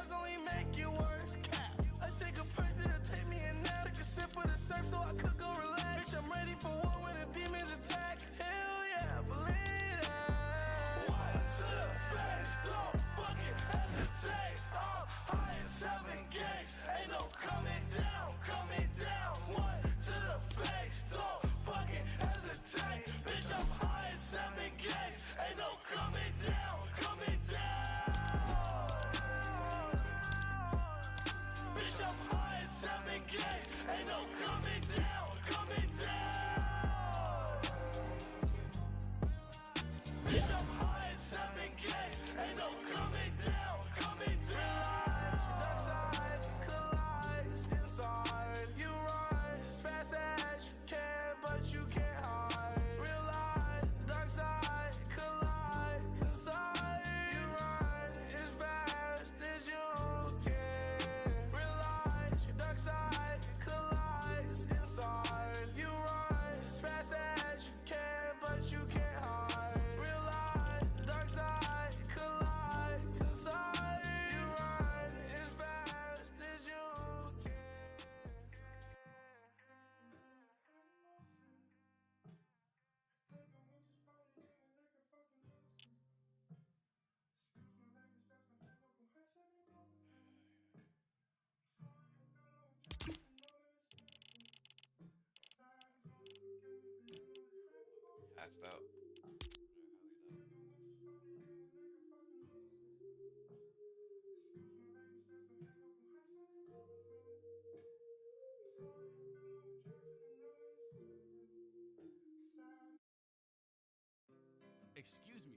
drugs only make it worse. Cap. I take a perk that'll take me a nap. Take a sip of the surf so I could go relax. Bitch, I'm ready for war when the demons attack. Hell yeah, believe that. One to the face, don't fucking hesitate. I'm high as 7 gates, ain't no coming down, coming down. One to the face, don't fucking hesitate. Bitch, I'm high as 7 gates, ain't no coming down, coming down. Bitch, I'm high as 7 gates, ain't no coming down, coming down. Bitch, I'm high as 7 gates, ain't no coming down, coming down. Dark side collides inside. You run as fast as you can, but you can't hide. Realize dark side collides inside. You run as fast as you can. Realize your dark side collides inside. You run as fast as you can, but you can't hide. Realize the dark side collides inside. You run as fast as you can. Passed out. Excuse me.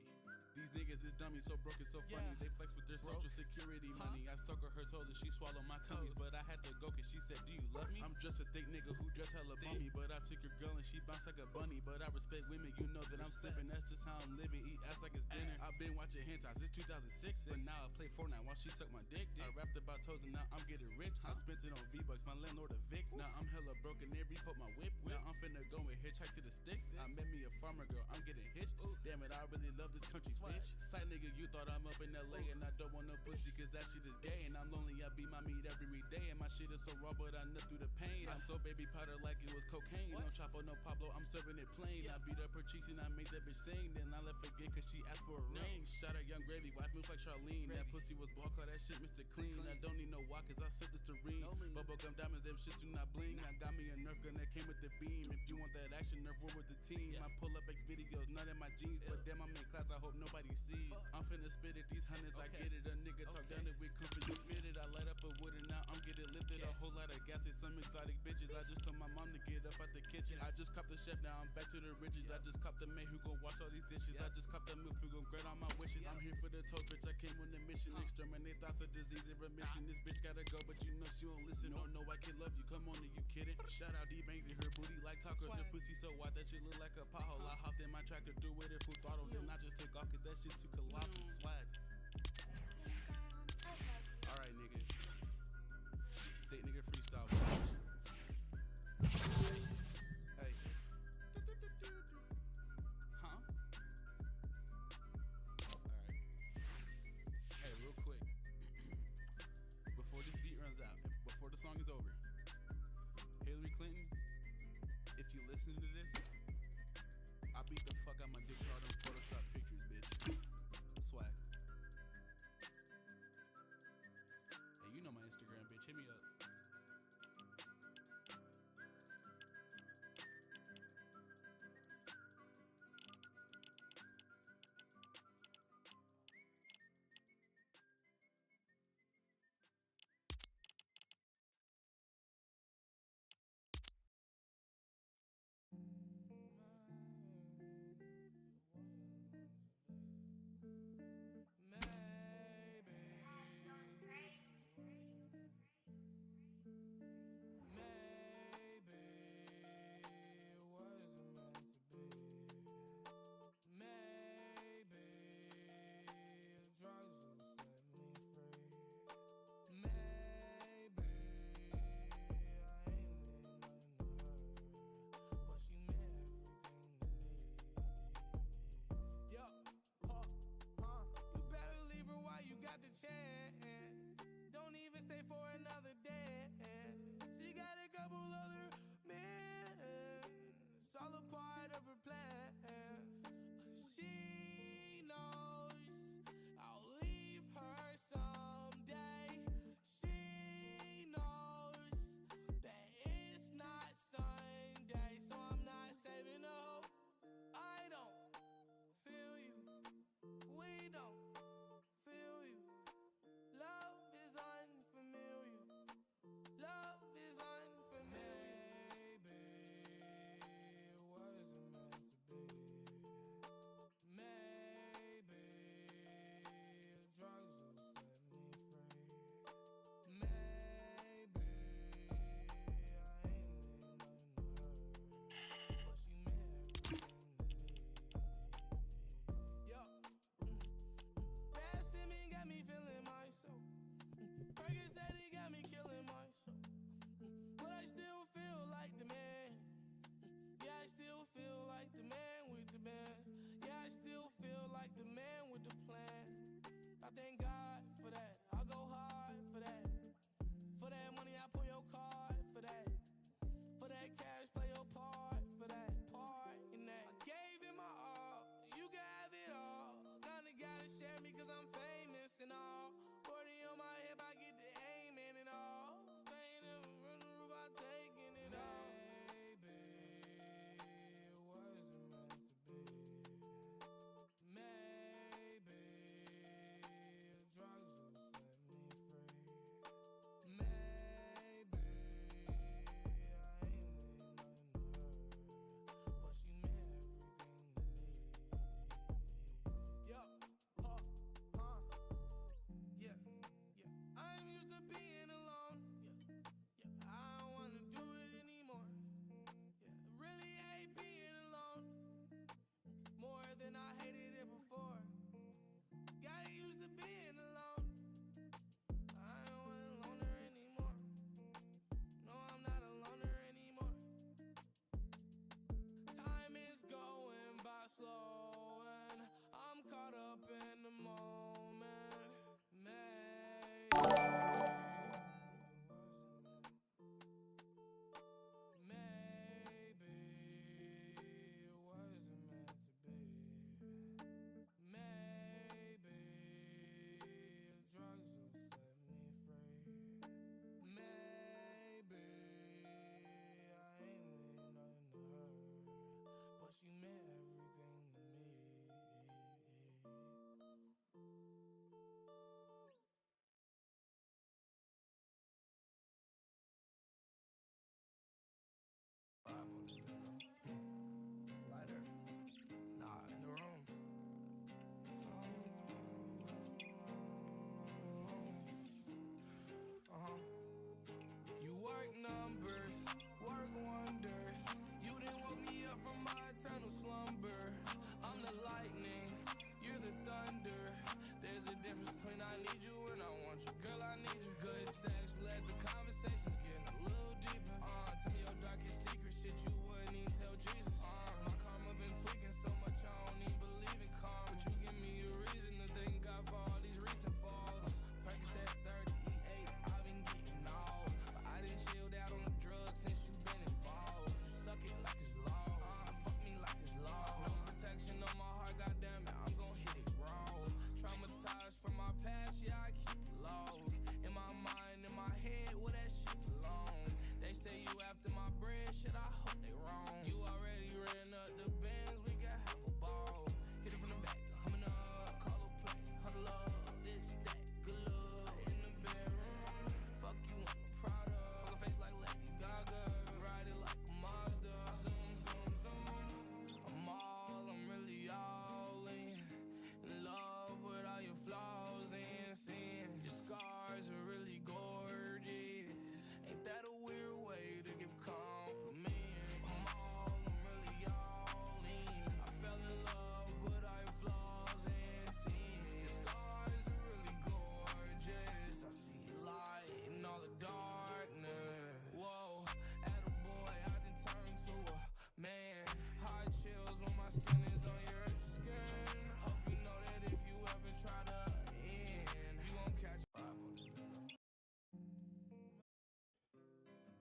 These niggas is dummies, so broke, it's so funny. They flex with their social security money. I suck her toes and she swallowed my tummies. But I had to go cause she said, do you love me? I'm just a thick nigga who just hella bummy. But I took your girl and she bounced like a bunny. But I respect women, you know that I'm sipping. That's just how I'm living, eat ass like it's dinner. I've been watching hentai since 2006. But now I play Fortnite while she suck my dick. I rapped about toes and now I'm getting rich. I spent it on V-Bucks, my landlord a Vix. Now I'm hella broken, they repote my whip. Now I'm finna go and hitchhike to the sticks. I met me a farmer girl, I'm getting hitched. Damn it, I really love this country, bitch. Sight nigga, you thought I'm up in LA and I don't want no pussy cause that shit is gay. And I'm lonely, I beat my meat every day. And my shit is so raw, but I nut through the pain. I sold baby powder like it was cocaine. No Chapo, no Pablo, I'm serving it plain. I beat up her cheeks and I made that bitch sing. Then I left again cause she asked for a ring. Shot at Young Gravy, wife moves like Charlene. That pussy was ball, call that shit Mr. Clean. I don't need no walk cause I sip this Listerine. Bubblegum diamonds, them shits do not bling. I got me a Nerf gun that came with the beam. If you want that action, Nerf, we're with the team. I pull up X videos, none in my jeans. But damn, I'm in class, I hope nobody sees. I'm finna spit it, these hundreds, I get it. A nigga talk down if we comfort, you fitted. I light up a wood and now I'm getting lifted. A whole lot of gas and some exotic bitches. I just told my mom to get up out the kitchen. I just copped the chef, now I'm back to the riches. I just copped the maid who gon' wash all these dishes. I just copped the milk who gon' grant all my wishes. I'm here for the toast, bitch, I came on a mission. Exterminate thoughts of disease and remission. This bitch gotta go, but you know she won't listen. Oh no, I can love you, come on, are you kidding? Shout out D-Bangs and her booty like tacos. Her pussy so wide, that shit look like a pothole. I hopped in my tractor, do with it full throttle. Then I just took off, cause that shit too colossal. Swag. Alright, nigga. Thick nigga freestyle. Hey. Huh? Alright. Hey, real quick. Before this beat runs out, before the song is over, Hillary Clinton, if you listen to this, I beat the fuck out my dick hard on Photoshop pictures, bitch. Swag. Hey, you know my Instagram, bitch. Hit me up.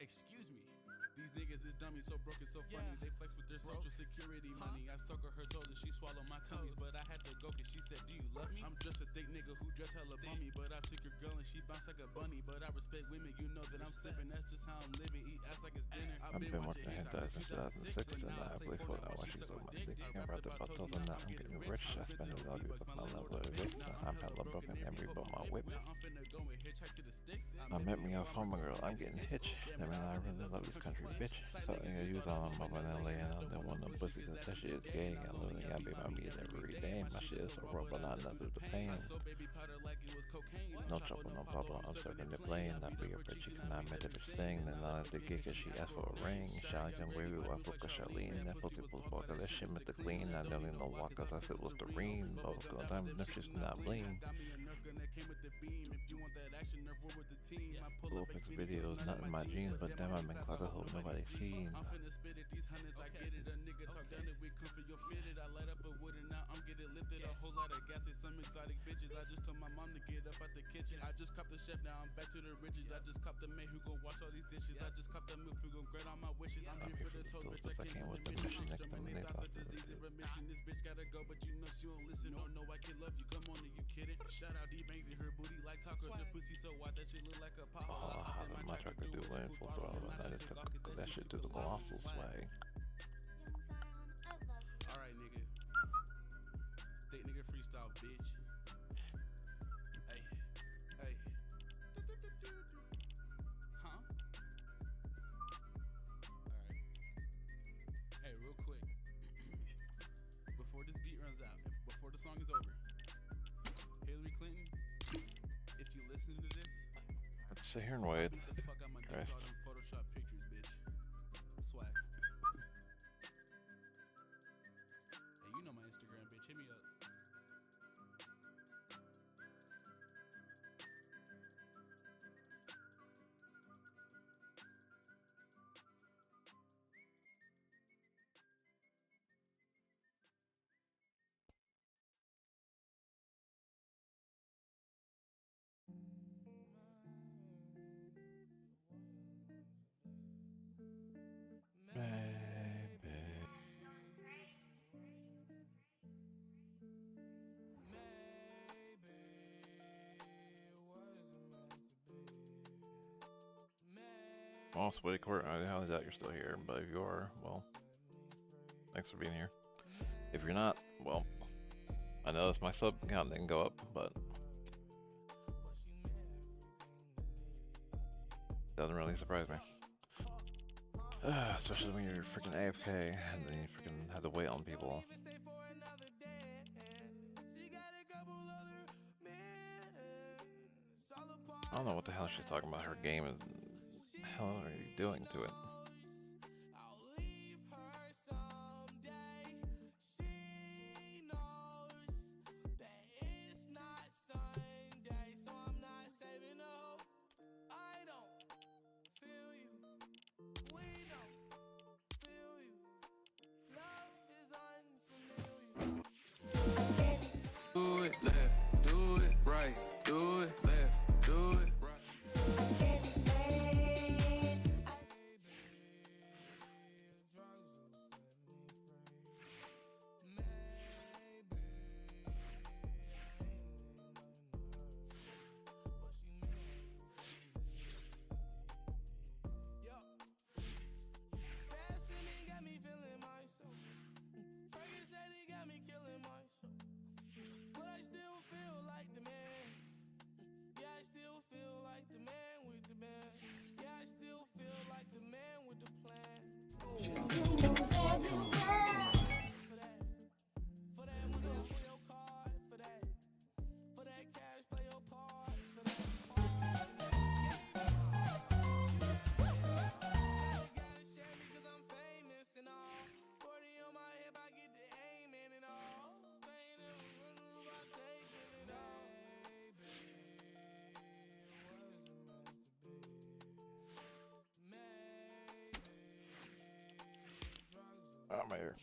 Excuse me. These niggas is dummies, so broke, it's so funny. They flex with their social security money. I sucker her, told her she swallowed my tummies, but I had to go cause she said, do you love me? I'm just a thick nigga who dress hella bummy, but I took your girl and she bounced like a bunny. But I respect women, you know that I'm sipping. That's just how I'm living, eat ass like it's dinner. I've been watching hentai since 2006, and I play Fortnite while she's on my dick. I'm right about told them that I'm getting rich. I spend a lot of it my level of it. I'm hella broken and rebuilt my whip. I met me off home, girl. I'm getting hitched. I mean, I really love this country, bitch. So I use on my in LA, and I don't want no pussy cause that shit is gay. I literally gotta be my beat every day. My shit is so raw, but not enough of the pain. No trouble, no problem. I'm serving the plane. I be up for chicks and I met the bitch thing. Then I let the gig cause she asked for a ring. Shotgun baby, wife look at Charlene. That pussy was walk cause that shit meant the clean. I don't need no walk cause I said was the ream. But I'm just not lean. Little pics videos, not in my jeans, but damn, I'm in closet, hope nobody seen. I'm finna spit it, these hundreds, I get it. A nigga talk down it, we come for your fitted. I light up a wood and now I'm getting lifted. A whole lot of gas and some exotic bitches. I just told my mom to get up out the kitchen. I just copped the chef, now I'm back to the riches. I just copped the maid who gon' wash all these dishes. I just copped the milk who gon' grant all my wishes. I'm here for the toast, bitch, I can't with the mission. Next time they thought disease and remission. This bitch gotta go, but you know she won't listen. Oh no, I can love you, come on, are you kidding? Shout out D-Bangs and her booty like tacos. Her pussy so wide that shit look like a pothole. Oh, I have my truck to do land full throttle, and I just took that shit to the colossal swag. Alright, nigga. Thick nigga freestyle, bitch. Hey, hey. Huh? Alright. Hey, real quick. Before this beat runs out, before the song is over, Hillary Clinton, if you listen to this, Let's sit here and wait. beat the fuck out my dick Christ. all them Photoshop pictures, bitch. Swag. Hey, you know my Instagram, bitch. Hit me up. Baby. Well, Sweaty Court, I highly doubt you're still here, but if you are, well, thanks for being here. If you're not, well, I noticed my sub count didn't go up, but doesn't really surprise me. Especially when you're freaking AFK and then you freaking have to wait on people. I don't know what the hell she's talking about. Her game is. What the hell are you doing to it? Do it left, do it right, do it left, do it right. Oh, my ear.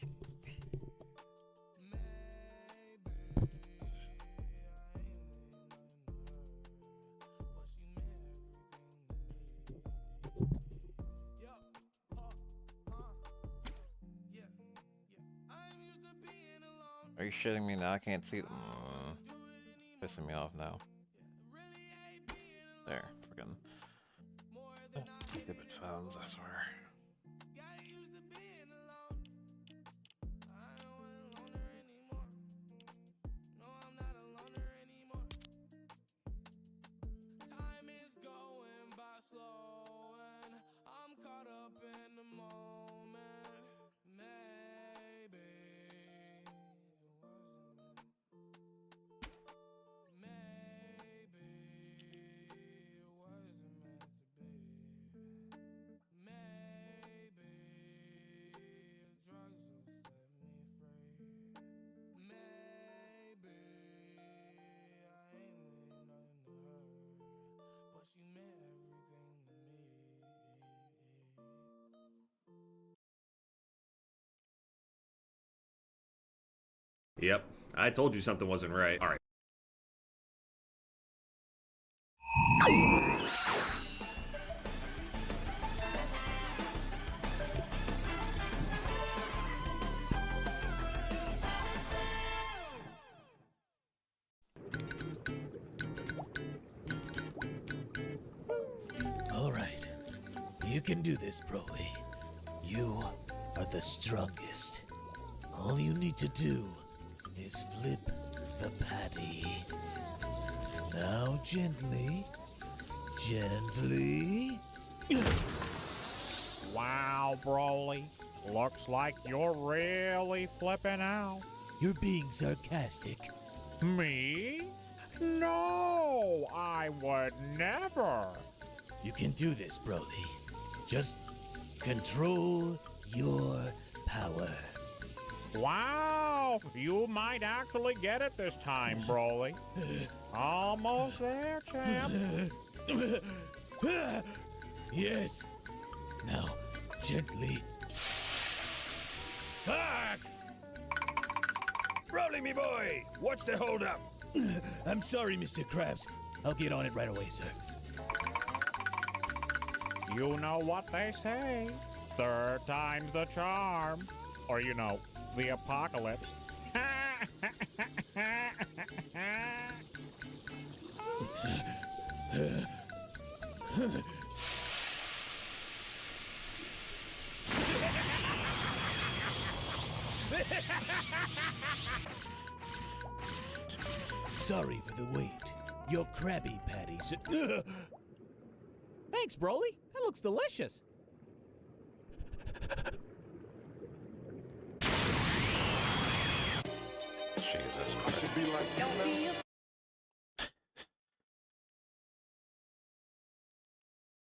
Are you shitting me now? I can't see. Pissing me off now. There, freaking stupid phones, I swear. Yep, I told you something wasn't right. All right. All right, you can do this, Broly. You are the strongest. All you need to do is flip the patty. Now gently, gently. Wow, Broly. Looks like you're really flipping out. You're being sarcastic. Me? No, I would never. You can do this, Broly. Just control your power. Wow, you might actually get it this time, Broly. Almost there, champ. Yes. Now, gently. Fuck! Broly, me boy! What's the holdup? I'm sorry, Mr. Krabs. I'll get on it right away, sir. You know what they say. Third time's the charm. Or, you know, the apocalypse. Sorry for the wait. Your Krabby Patties. Thanks, Broly. That looks delicious. Jesus Christ.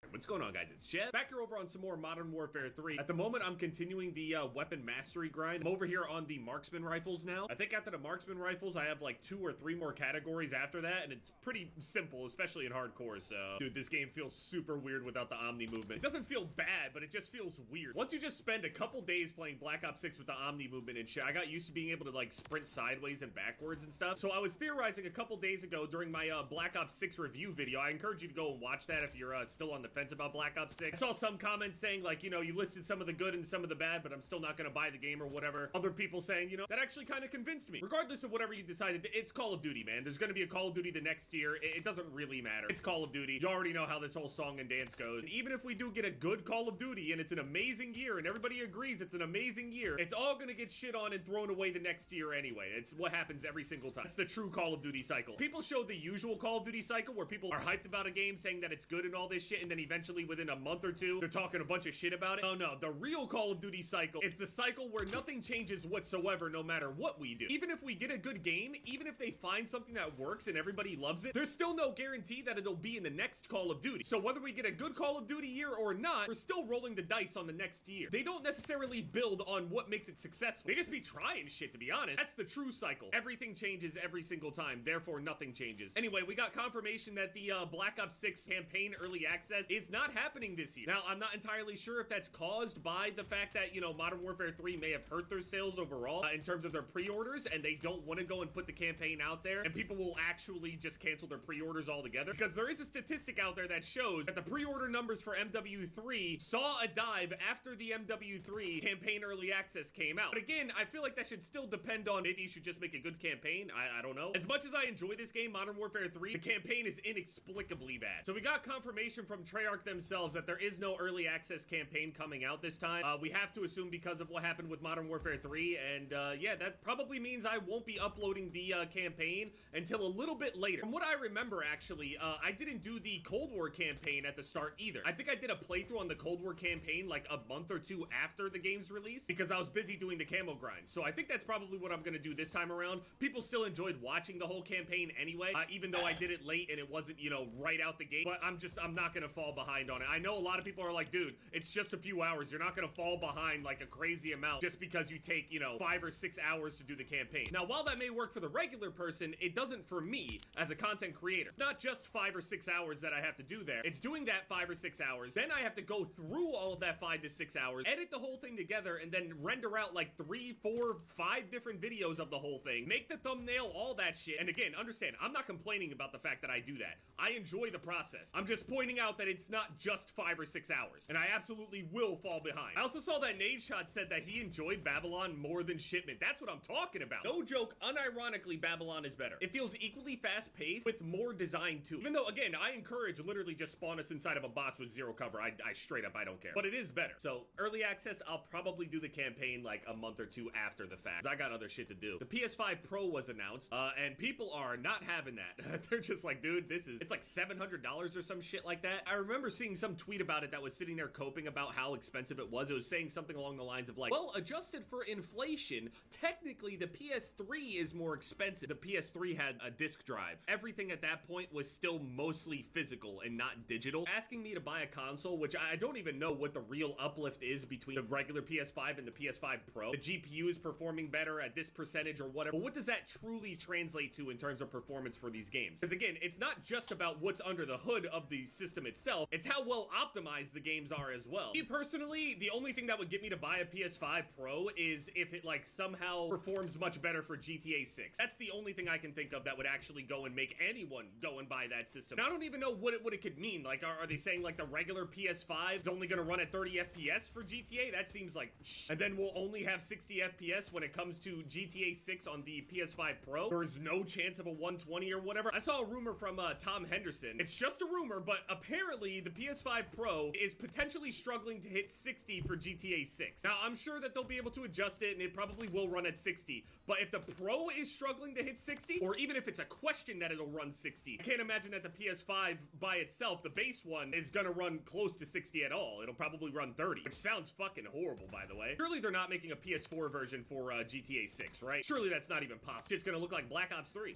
What's going on, guys? It's Jet. Back here over on some more Modern Warfare 3. At the moment, I'm continuing the weapon mastery grind. I'm over here on the marksman rifles now. I think after the marksman rifles, I have like 2 or 3 more categories after that, and it's pretty simple, especially in hardcore. So, dude, this game feels super weird without the Omni movement. It doesn't feel bad, but it just feels weird. Once you just spend a couple days playing Black Ops 6 with the Omni movement and shit, I got used to being able to like sprint sideways and backwards and stuff. So I was theorizing a couple days ago during my Black Ops 6 review video. I encourage you to go and watch that if you're still on the fence about Black Ops 6. I saw some comments saying like, you know, you listed some of the good and some of the bad, but I'm still not gonna buy the game or whatever. Other people saying, you know, that actually kind of convinced me. Regardless of whatever you decided, it's Call of Duty, man. There's gonna be a Call of Duty the next year. It doesn't really matter. It's Call of Duty. You already know how this whole song and dance goes. And even if we do get a good Call of Duty and it's an amazing year and everybody agrees it's an amazing year, it's all gonna get shit on and thrown away the next year anyway. It's what happens every single time. It's the true Call of Duty cycle. People show the usual Call of Duty cycle where people are hyped about a game saying that it's good and all this shit, and then eventually within a month or two, they're talking a bunch of shit about it. Oh no, the real Call of Duty cycle is the cycle where nothing changes whatsoever no matter what we do. Even if we get a good game, even if they find something that works and everybody loves it, there's still no guarantee that it'll be in the next Call of Duty. So whether we get a good Call of Duty year or not, we're still rolling the dice on the next year. They don't necessarily build on what makes it successful. They just be trying shit, to be honest. That's the true cycle. Everything changes every single time, therefore nothing changes. Anyway, we got confirmation that the Black Ops 6 campaign early access is is not happening this year. Now, I'm not entirely sure if that's caused by the fact that, you know, Modern Warfare 3 may have hurt their sales overall in terms of their pre-orders, and they don't want to go and put the campaign out there, and people will actually just cancel their pre-orders altogether. Because there is a statistic out there that shows that the pre-order numbers for MW3 saw a dive after the MW3 campaign early access came out. But again, I feel like that should still depend on, maybe you should just make a good campaign. I don't know. As much as I enjoy this game, Modern Warfare 3, the campaign is inexplicably bad. So we got confirmation from Treyarch themselves that there is no early access campaign coming out this time. We have to assume because of what happened with Modern Warfare 3, and yeah, that probably means I won't be uploading the campaign until a little bit later. From what I remember, actually, I didn't do the Cold War campaign at the start either. I think I did a playthrough on the Cold War campaign like a month or two after the game's release because I was busy doing the camo grind. So I think that's probably what I'm gonna do this time around. People still enjoyed watching the whole campaign anyway, even though I did it late and it wasn't, you know, right out the gate. But I'm not gonna fall behind on it. I know a lot of people are like, dude, it's just a few hours. You're not gonna fall behind like a crazy amount just because you take, you know, 5 or 6 hours to do the campaign. Now, while that may work for the regular person, it doesn't for me as a content creator. It's not just 5 or 6 hours that I have to do there. It's doing that 5 or 6 hours. Then I have to go through all of that 5 to 6 hours, edit the whole thing together, and then render out like 3, 4, 5 different videos of the whole thing, make the thumbnail, all that shit. And again, understand, I'm not complaining about the fact that I do that. I enjoy the process. I'm just pointing out that it's not just 5 or 6 hours, and I absolutely will fall behind. I also saw that Nadeshot said that he enjoyed Babylon more than Shipment. That's what I'm talking about. No joke, unironically, Babylon is better. It feels equally fast-paced with more design to it. Even though, again, I encourage literally just spawn us inside of a box with 0 cover. I straight up, I don't care. But it is better. So, early access, I'll probably do the campaign like a month or two after the fact, 'cause I got other shit to do. The PS5 Pro was announced, and people are not having that. They're just like, dude, it's like $700 or some shit like that. I remember seeing some tweet about it that was sitting there coping about how expensive it was. It was saying something along the lines of like, well, adjusted for inflation, technically the PS3 is more expensive. The PS3 had a disc drive. Everything at that point was still mostly physical and not digital. Asking me to buy a console, which I don't even know what the real uplift is between the regular PS5 and the PS5 Pro. The GPU is performing better at this percentage or whatever. But what does that truly translate to in terms of performance for these games? Because again, it's not just about what's under the hood of the system itself, it's how well optimized the games are as well. Me personally, the only thing that would get me to buy a PS5 Pro is if it like somehow performs much better for GTA 6. That's the only thing I can think of that would actually go and make anyone go and buy that system. Now, I don't even know what it could mean. Like, are they saying like the regular PS5 is only gonna run at 30 FPS for GTA? That seems like shh. And then we'll only have 60 FPS when it comes to GTA 6 on the PS5 Pro. There's no chance of a 120 or whatever. I saw a rumor from Tom Henderson. It's just a rumor, but apparently the PS5 Pro is potentially struggling to hit 60 for GTA 6. Now, I'm sure that they'll be able to adjust it and it probably will run at 60, but if the Pro is struggling to hit 60, or even if it's a question that it'll run 60, I can't imagine that the PS5 by itself, the base one, is gonna run close to 60 at all. It'll probably run 30, which sounds fucking horrible, by the way. Surely they're not making a PS4 version for GTA 6, right? Surely that's not even possible. It's gonna look like Black Ops 3.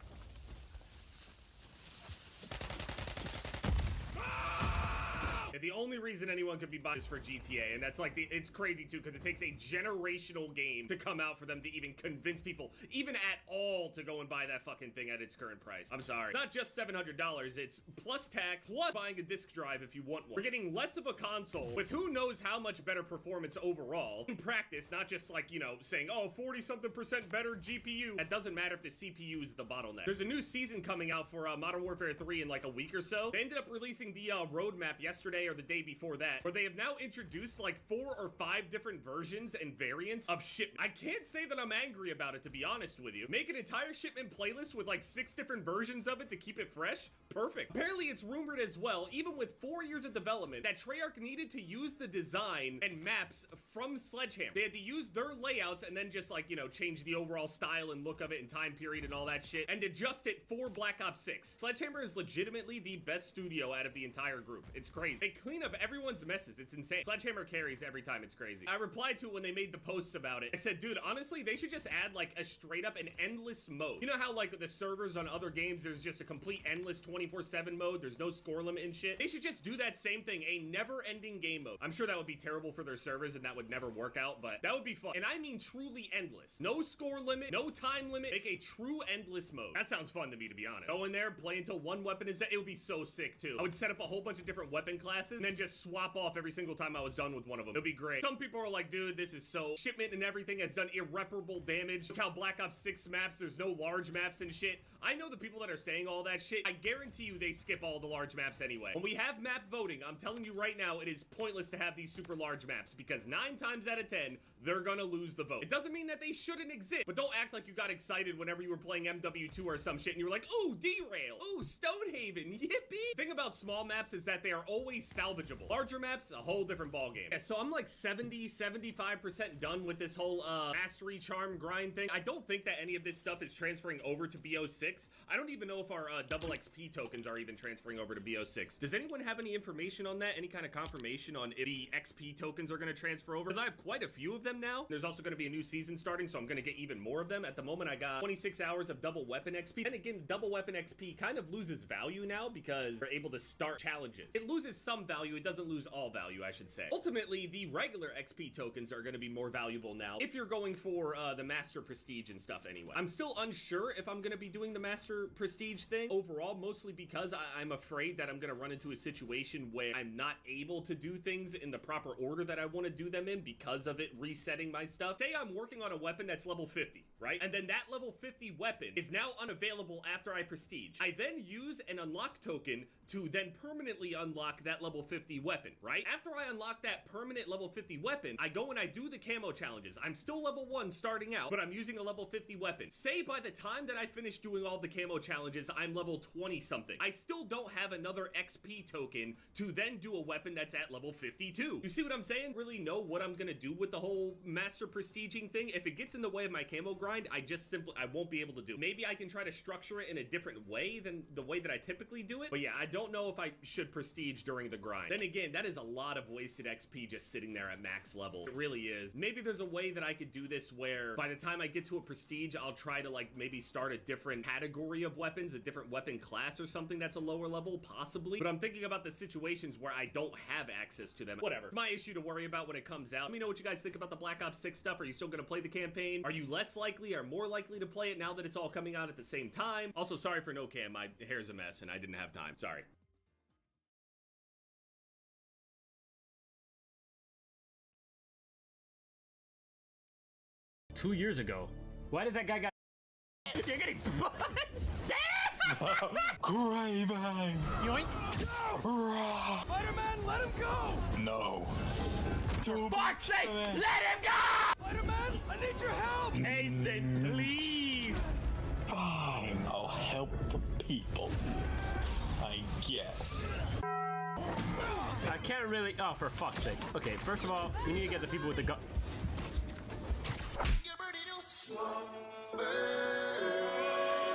The only reason anyone could be buying is for GTA, and that's like it's crazy too, because it takes a generational game to come out for them to even convince people, even at all, to go and buy that fucking thing at its current price. I'm sorry. Not just $700, it's plus tax, plus buying a disc drive if you want one. We're getting less of a console with who knows how much better performance overall. In practice, not just like, you know, saying, oh, 40-something% better GPU. That doesn't matter if the CPU is the bottleneck. There's a new season coming out for Modern Warfare 3 in like a week or so. They ended up releasing the roadmap yesterday or the day before that, where they have now introduced like 4 or 5 different versions and variants of shipment. I can't say that I'm angry about it, to be honest with you. Make an entire shipment playlist with like 6 different versions of it to keep it fresh? Perfect. Apparently it's rumored as well, even with 4 years of development, that Treyarch needed to use the design and maps from Sledgehammer. They had to use their layouts and then just like, you know, change the overall style and look of it and time period and all that shit and adjust it for Black Ops 6. Sledgehammer is legitimately the best studio out of the entire group. It's crazy. They clean up everyone's messes. It's insane. Sledgehammer carries every time. It's crazy. I replied to it when they made the posts about it. I said, dude, honestly, they should just add like a straight up an endless mode. You know how like the servers on other games, there's just a complete endless 24/7 mode. There's no score limit and shit. They should just do that same thing, a never ending game mode. I'm sure that would be terrible for their servers and that would never work out, but that would be fun. And I mean truly endless. No score limit, no time limit. Make a true endless mode. That sounds fun to me, to be honest. Go in there, play until one weapon is dead. It would be so sick too. I would set up a whole bunch of different weapon classes classes and then just swap off every single time I was done with one of them. It'll be great. Some people are like, dude, this is so shipment and everything has done irreparable damage. Look how Black Ops 6 maps, there's no large maps and shit. I know the people that are saying all that shit. I guarantee you they skip all the large maps anyway. When we have map voting, I'm telling you right now, it is pointless to have these super large maps because 9 times out of 10, they're gonna lose the vote. It doesn't mean that they shouldn't exist, but don't act like you got excited whenever you were playing MW2 or some shit and you were like, ooh, derail, ooh, Stonehaven, yippee. The thing about small maps is that they are always salvageable. Larger maps, a whole different ballgame. Yeah, so I'm like 75% done with this whole mastery charm grind thing. I don't think that any of this stuff is transferring over to BO6. I don't even know if our double XP tokens are even transferring over to BO6. Does anyone have any information on that? Any kind of confirmation on if the XP tokens are going to transfer over? Because I have quite a few of them now. There's also going to be a new season starting, so I'm going to get even more of them. At the moment, I got 26 hours of double weapon XP. And again, double weapon XP kind of loses value now because we're able to start challenges. It loses some value. It doesn't lose all value, I should say. Ultimately, the regular XP tokens are going to be more valuable now if you're going for the Master Prestige and stuff anyway. I'm still unsure if I'm going to be doing the Master Prestige thing overall, mostly because I'm afraid that I'm going to run into a situation where I'm not able to do things in the proper order that I want to do them in because of it resetting my stuff. Say I'm working on a weapon that's level 50, right? And then that level 50 weapon is now unavailable after I prestige. I then use an unlock token to then permanently unlock that level 50 weapon, right? After I unlock that permanent level 50 weapon, I go and I do the camo challenges. I'm still level 1 starting out, but I'm using a level 50 weapon. Say by the time that I finish doing all the camo challenges, I'm level 20 something. I still don't have another XP token to then do a weapon that's at level 52. You see what I'm saying? Really know what I'm gonna do with the whole master prestiging thing. If it gets in the way of my camo grind, I won't be able to do. Maybe I can try to structure it in a different way than the way that I typically do it. But yeah, I don't know if I should prestige during the grind. Then again, that is a lot of wasted XP just sitting there at max level. It really is. Maybe there's a way that I could do this where by the time I get to a prestige, I'll try to like maybe start a different category of weapons, a different weapon class or something that's a lower level, possibly. But I'm thinking about the situations where I don't have access to them. Whatever. My issue to worry about when it comes out. Let me know what you guys think about the Black Ops 6 stuff. Are you still gonna play the campaign? Are you less likely or more likely to play it now that it's all coming out at the same time? Also, sorry for no cam. My hair's a mess and I didn't have time. Sorry. Two years ago. Why does that guy got? You're getting punched. Craven! Yoink! Spider-Man, let him go! No. For fuck's sake, let him go! Spider-Man, I need your help! Jason, please! Fine, I'll help the people. I guess. I can't really. Oh, for fuck's sake. Okay, first of all, we need to get the people with the gun.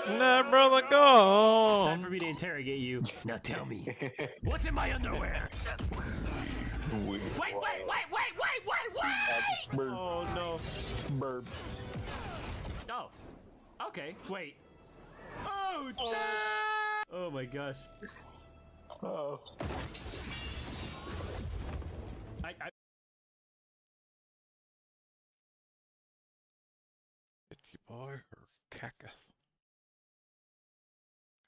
Let brother go. Time for me to interrogate you. Now tell me, what's in my underwear? Wait. Wait! Oh no. Burp. Oh, okay. Wait. Oh, oh my gosh. Oh. I It's your boy, or Cacus.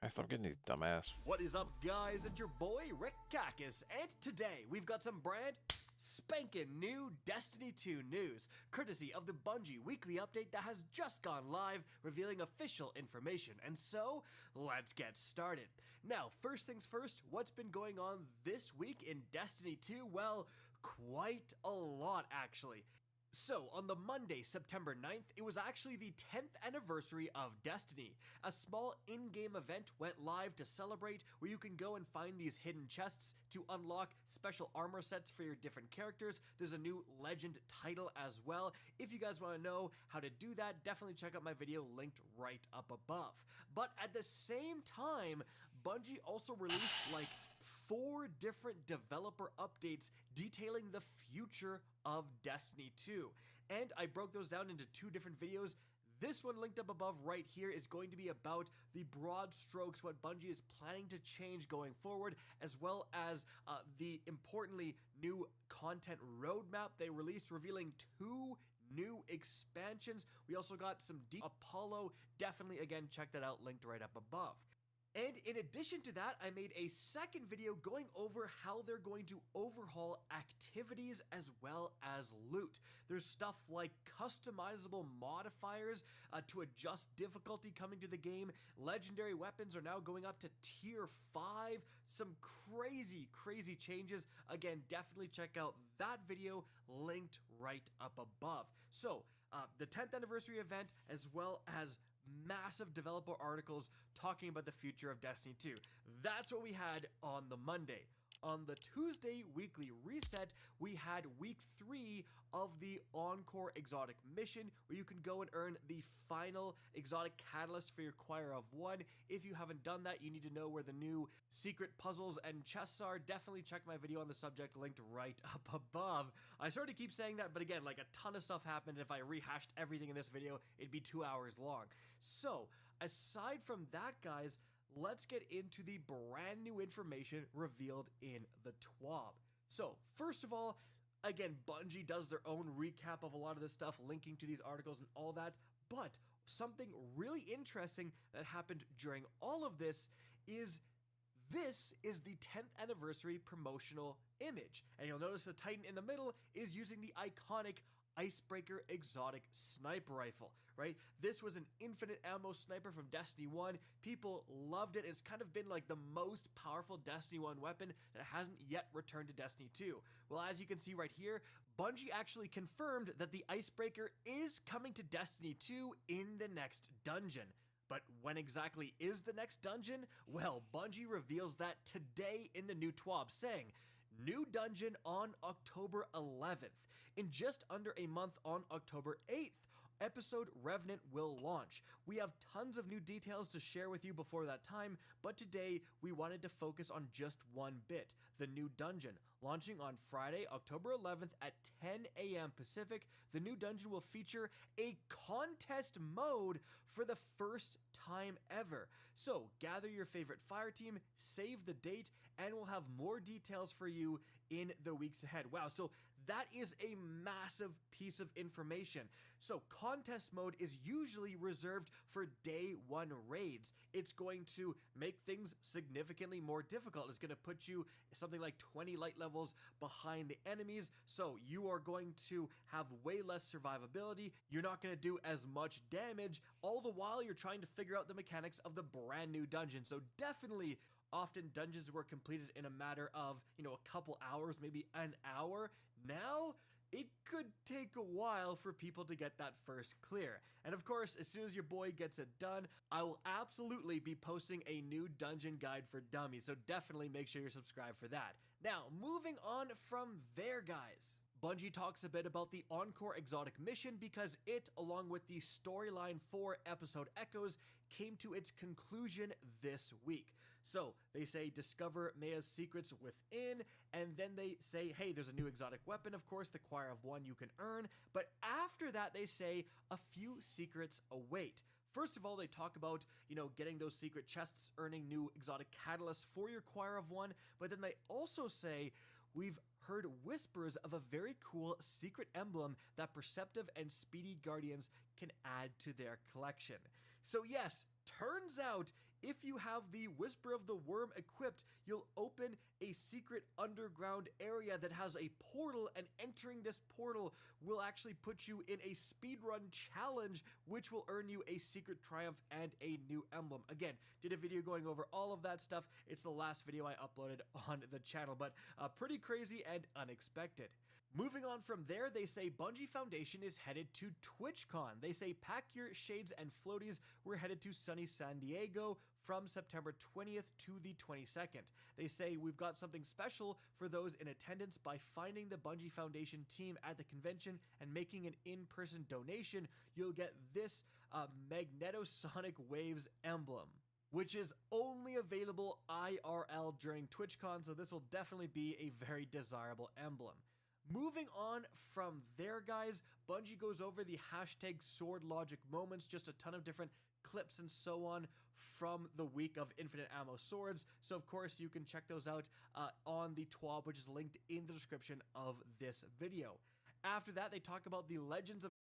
I stop getting these dumbass. What is up, guys? It's your boy Rick Kakis, and today we've got some brand spanking new Destiny 2 news, courtesy of the Bungie weekly update that has just gone live, revealing official information. And so, let's get started. Now, first things first, what's been going on this week in Destiny 2? Well, quite a lot, actually. So, on the Monday, September 9th, it was actually the 10th anniversary of Destiny. A small in-game event went live to celebrate, where you can go and find these hidden chests to unlock special armor sets for your different characters. There's a new legend title as well. If you guys want to know how to do that, definitely check out my video linked right up above. But at the same time, Bungie also released like 4 different developer updates detailing the future of Destiny 2. And I broke those down into 2 different videos. This one linked up above right here is going to be about the broad strokes, what Bungie is planning to change going forward, as well as the importantly new content roadmap they released, revealing 2 new expansions. We also got some deep Apollo. Definitely, again, check that out, linked right up above. And in addition to that, I made a second video going over how they're going to overhaul activities as well as loot. There's stuff like customizable modifiers to adjust difficulty coming to the game. Legendary weapons are now going up to tier 5. Some crazy changes. Again, definitely check out that video linked right up above. So, the 10th anniversary event as well as massive developer articles talking about the future of Destiny 2. That's what we had on the Monday. On the Tuesday weekly reset, we had week 3 of the Encore exotic mission, where you can go and earn the final exotic catalyst for your Choir of One. If you haven't done that, you need to know where the new secret puzzles and chests are. Definitely check my video on the subject linked right up above. I sort of keep saying that, but again, like, a ton of stuff happened. If I rehashed everything in this video, it'd be 2 hours long. So, aside from that, guys, let's get into the brand new information revealed in the TWAB. So, first of all, again, Bungie does their own recap of a lot of this stuff, linking to these articles and all that, but something really interesting that happened during all of this is the 10th anniversary promotional image. And you'll notice the Titan in the middle is using the iconic Icebreaker exotic sniper rifle, right? This was an infinite ammo sniper from Destiny 1. People loved it. It's kind of been like the most powerful Destiny 1 weapon that hasn't yet returned to Destiny 2. Well, as you can see right here, Bungie actually confirmed that the Icebreaker is coming to Destiny 2 in the next dungeon. But when exactly is the next dungeon? Well, Bungie reveals that today in the new TWAB, saying, new dungeon on October 11th. In just under a month, on October 8th, episode Revenant will launch. We have tons of new details to share with you before that time, but today we wanted to focus on just one bit, the new dungeon. Launching on Friday, October 11th at 10 a.m. Pacific, the new dungeon will feature a contest mode for the first time ever. So gather your favorite fire team, save the date, and we'll have more details for you in the weeks ahead. Wow, so that is a massive piece of information. So contest mode is usually reserved for day 1 raids. It's going to make things significantly more difficult. It's going to put you something like 20 light levels behind the enemies, so you are going to have way less survivability. You're not going to do as much damage, all the while you're trying to figure out the mechanics of the brand new dungeon. So definitely, often dungeons were completed in a matter of, a couple hours, maybe an hour. Now, it could take a while for people to get that first clear. And of course, as soon as your boy gets it done, I will absolutely be posting a new dungeon guide for dummies, so definitely make sure you're subscribed for that. Now, moving on from there, guys. Bungie talks a bit about the Encore exotic mission because it, along with the storyline for episode Echoes, came to its conclusion this week. So they say discover Maya's secrets within, and then they say, hey, there's a new exotic weapon, of course, the Choir of One you can earn, but after that they say a few secrets await. First of all, they talk about, getting those secret chests, earning new exotic catalysts for your Choir of One, but then they also say, we've heard whispers of a very cool secret emblem that Perceptive and Speedy Guardians can add to their collection. So yes, turns out if you have the Whisper of the Worm equipped, you'll open a secret underground area that has a portal, and entering this portal will actually put you in a speedrun challenge, which will earn you a secret triumph and a new emblem. Again, did a video going over all of that stuff. It's the last video I uploaded on the channel, but pretty crazy and unexpected. Moving on from there, they say Bungie Foundation is headed to TwitchCon. They say pack your shades and floaties. We're headed to sunny San Diego from September 20th to the 22nd. They say we've got something special for those in attendance by finding the Bungie Foundation team at the convention and making an in-person donation. You'll get this Magnetosonic Waves emblem, which is only available IRL during TwitchCon, so this will definitely be a very desirable emblem. Moving on from there, guys, Bungie goes over the hashtag sword logic moments, just a ton of different clips and so on from the week of Infinite Ammo Swords. So of course you can check those out on the TWAB, which is linked in the description of this video. After that, they talk about the Legends of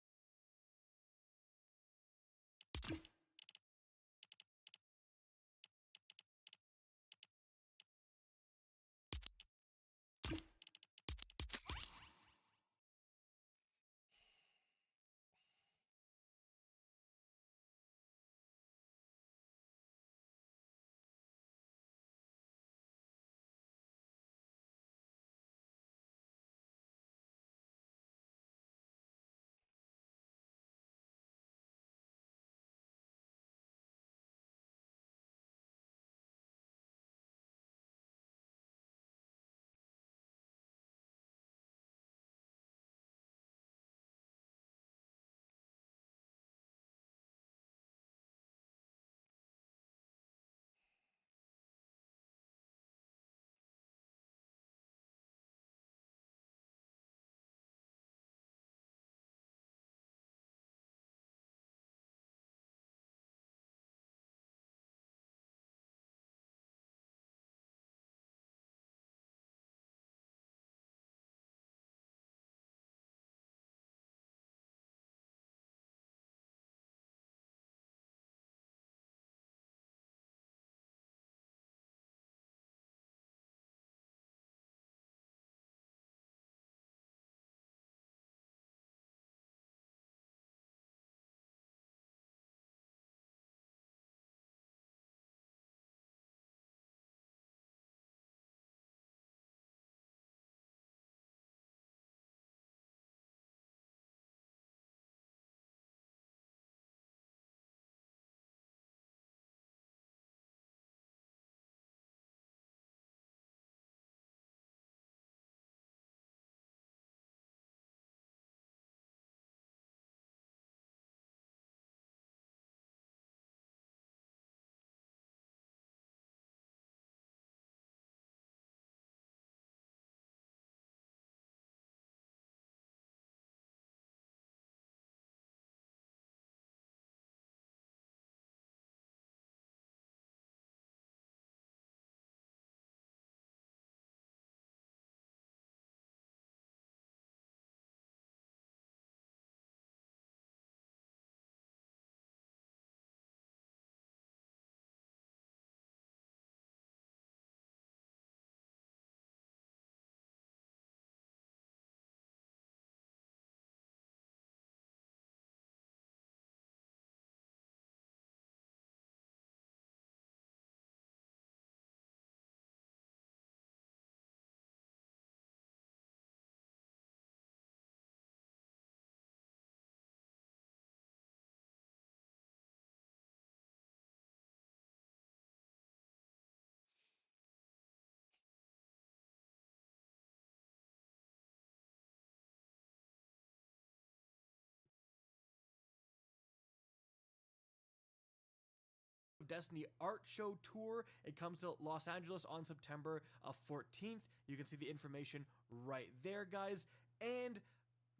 Destiny art show tour. It comes to Los Angeles on September 14th. You can see the information right there, guys. And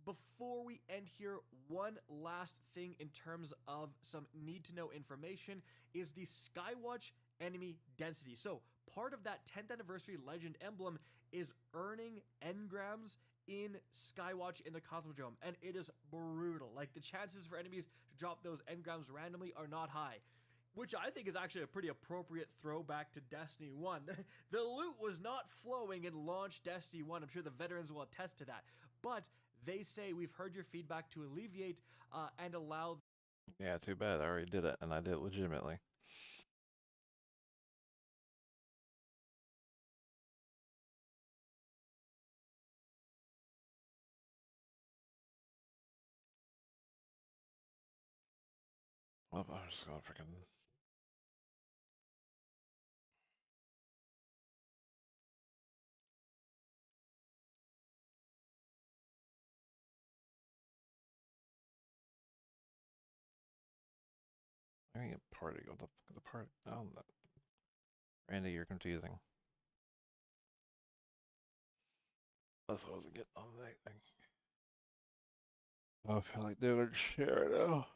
before we end here, one last thing in terms of some need-to-know information is the Skywatch enemy density. So part of that 10th anniversary legend emblem is earning engrams in Skywatch in the Cosmodrome, and it is brutal. Like, the chances for enemies to drop those engrams randomly are not high, which I think is actually a pretty appropriate throwback to Destiny 1. The loot was not flowing in launch Destiny 1. I'm sure the veterans will attest to that. But they say, we've heard your feedback to alleviate and allow... Yeah, too bad. I already did it, and I did it legitimately. Well, I'm just gonna freaking... I mean, a party. What the party? Oh, no. Randy, you're confusing. That's what I wasn't getting on that thing. I feel like doing shit right now.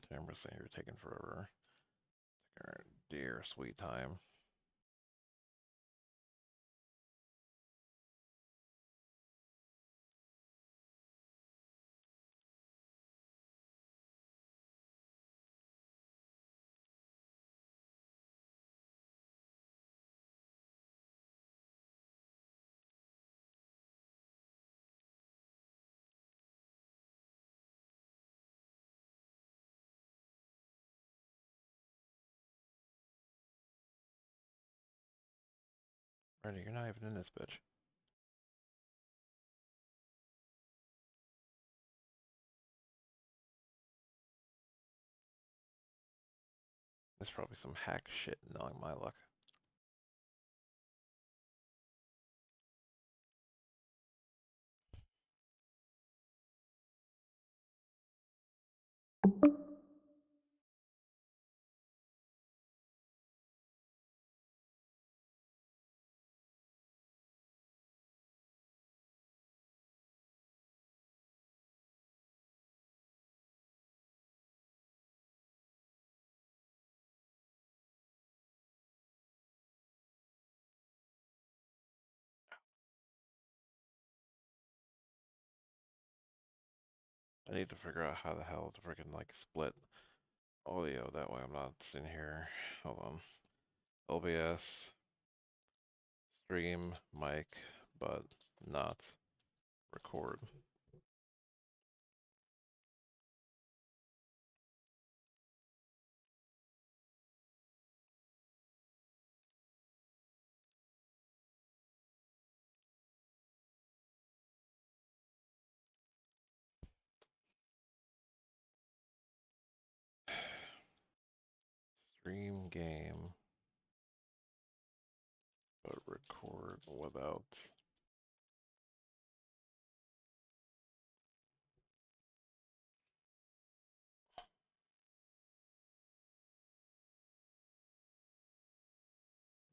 Tamara saying you're taking forever. Dear sweet time. Randy, you're not even in this bitch. There's probably some hack shit knowing my luck. I need to figure out how the hell to freaking like split audio. That way I'm not sitting here. Hold on. OBS, stream, mic, but not record. Stream game, but record without.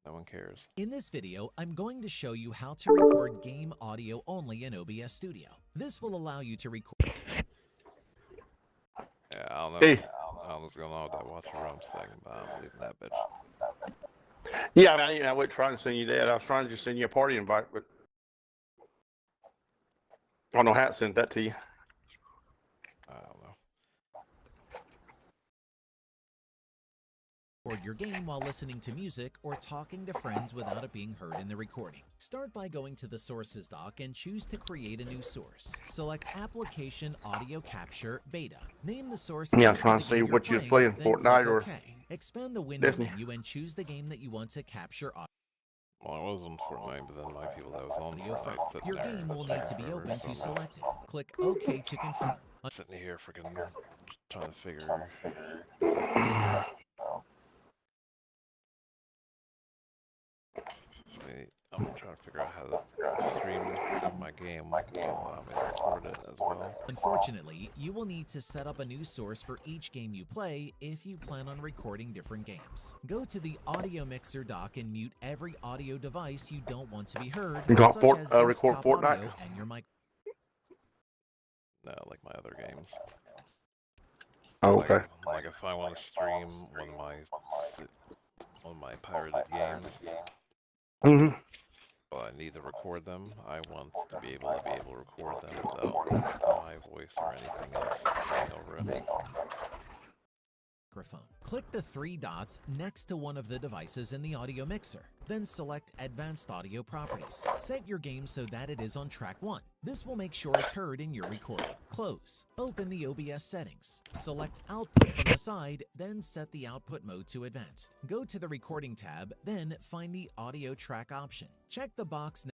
No one cares. In this video, I'm going to show you how to record game audio only in OBS Studio. This will allow you to record... Yeah, I don't know. Hey. I don't know what's going on with that watch your rooms thing, but I'm leaving that bitch. Yeah, I mean, I wasn't trying to send you that. I was trying to just send you a party invite, but I don't know how to send that to you. I don't know. record your game while listening to music or talking to friends without it being heard in the recording. Start by going to the Sources dock and choose to create a new source. Select Application Audio Capture Beta. Name the source. Yeah, I'm trying to see what you're playing, Fortnite or Expand the window Disney. menu and choose the game that you want to capture audio. Well, I was on Fortnite, but then my people that was on Audio from. Fortnite sitting Your there game will need to be forever, open so to I'm select it. Click OK to confirm. sitting here freaking trying to figure. I'm trying to figure out how to stream my game will allow me to record it as well. Unfortunately, you will need to set up a new source for each game you play if you plan on recording different games. Go to the audio mixer dock and mute every audio device you don't want to be heard, You got such as record desktop Fortnite? audio and your mic. No, like my other games. Oh, okay. Like if I want to stream one of my pirated games, Mm-hmm. well, I need to record them. I want to be able to record them without my voice or anything else saying over it. Microphone. Click the three dots next to one of the devices in the audio mixer. Then select Advanced Audio Properties. Set your game so that it is on track 1. This will make sure it's heard in your recording. Close. Open the OBS settings. Select Output from the side, then set the output mode to Advanced. Go to the Recording tab, then find the Audio Track option. Check the box